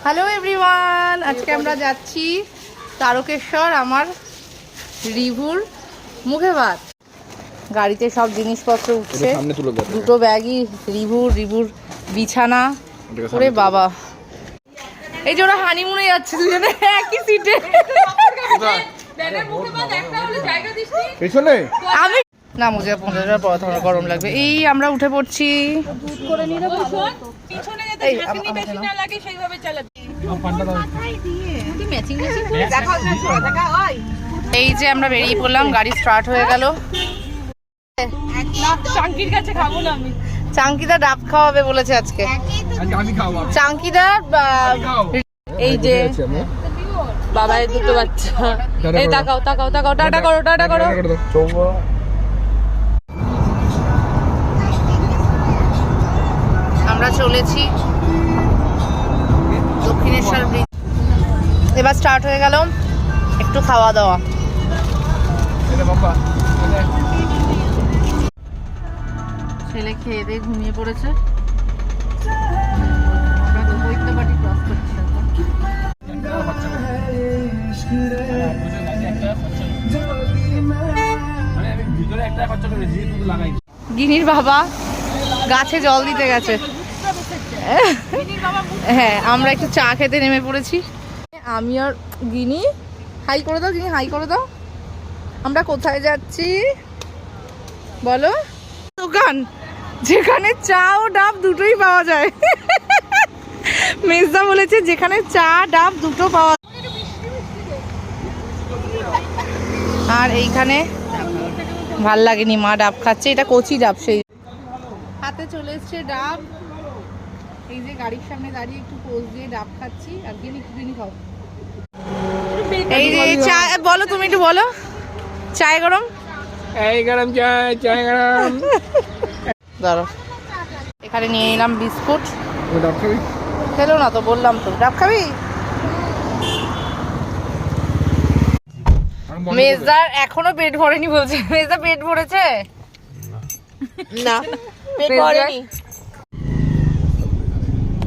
Hello everyone, আজকে আমরা যাচ্ছি তারকেশ্বর। আমার রিভুর মুখে ভাত। গাড়িতে সব জিনিসপত্র উঠছে, দুটো ব্যাগই রিভুর বিছানা। ওরে বাবা, এই যে ওরা হানিমুনে যাচ্ছে দুজনে একই সিটে। আমি না, মুঝে 50 পড়া গরম লাগবে। এই আমরা উঠে পড়ছি। এই যে আমরা বেরিয়ে পড়লাম, গাড়ি স্টার্ট হয়ে গেল। চাঙ্কির কাছে খাবো না আমি। চাঙ্কিদা ডাব খাওয়াবে বলেছে আজকে। চাঙ্কিদা এই যে বাবা, এই দুটো বাচ্চা। এই তাকাও তাকাও তাকাও, টাটা করো টাটা করো। আমরা চলেছি দক্ষিণেশ্বর ব্রিজ। এবার স্টার্ট হয়ে গেল একটু খাওয়া দাওয়া। ছেলে খেয়ে দিয়ে ঘুমিয়ে পড়েছে। গিনির বাবা গাছে জল দিতে গেছে। হ্যাঁ, আমরা একটু চা খেতে নেমে পড়েছি। আমি আর গিনি। হাই করে দাও গিনি, হাই করে দাও। আমরা কোথায় যাচ্ছি বলো? দোকান যেখানে চা ও ডাব দুটোই পাওয়া যায়। মেজদা বলেছে যেখানে চা ডাব দুটো পাওয়া যায়। আর এইখানে ভাল লাগেনি, মা ডাব খাচ্ছে। এটা কচি ডাব, সেই হাতে চলে এসছে ডাব। এই যে গাড়ির সামনে দাঁড়িয়ে একটু পোজ দিয়ে ডাব খাচ্ছি। আর গিনি কিনি খাও। এই যে চা বলো, তুমি একটু বলো। চায় গরম, এই গরম চাই, চাই গরম। দাঁড়াও, এখানে নিয়ে নিলাম বিস্কুট। ডাব খাবি? খেলো না তো, বললাম তো। ডাব খাবি? মেজদার এখনো পেট ভরেনি বলছে। মেজদা পেট ভরেছে না, পেট ভরেনি।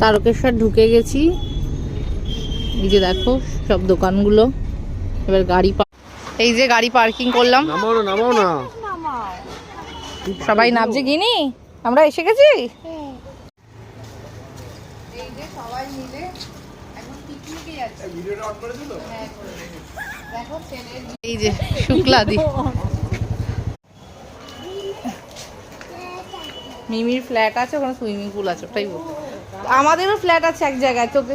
তারকেশ্বর ঢুকে গেছি। এই যে দেখো সব দোকানগুলো। এবার গাড়ি, এই যে গাড়ি পার্কিং করলাম। নামাও না, নামাও না। সবাই নামছে। গিনি আমরা এসে গেছি। এই যে সবাই মিলে এখন পিকনিকে যাচ্ছি। ভিডিওটা অন করে দিলো? হ্যাঁ, করে দিলো। দেখো ছেলে, এই যে শুক্লাদি। মিমির ফ্ল্যাট আছে, ওখানে সুইমিং পুল আছে। ওটাই বল। আমাদেরও ফ্ল্যাট আছে এক জায়গায়। তোকে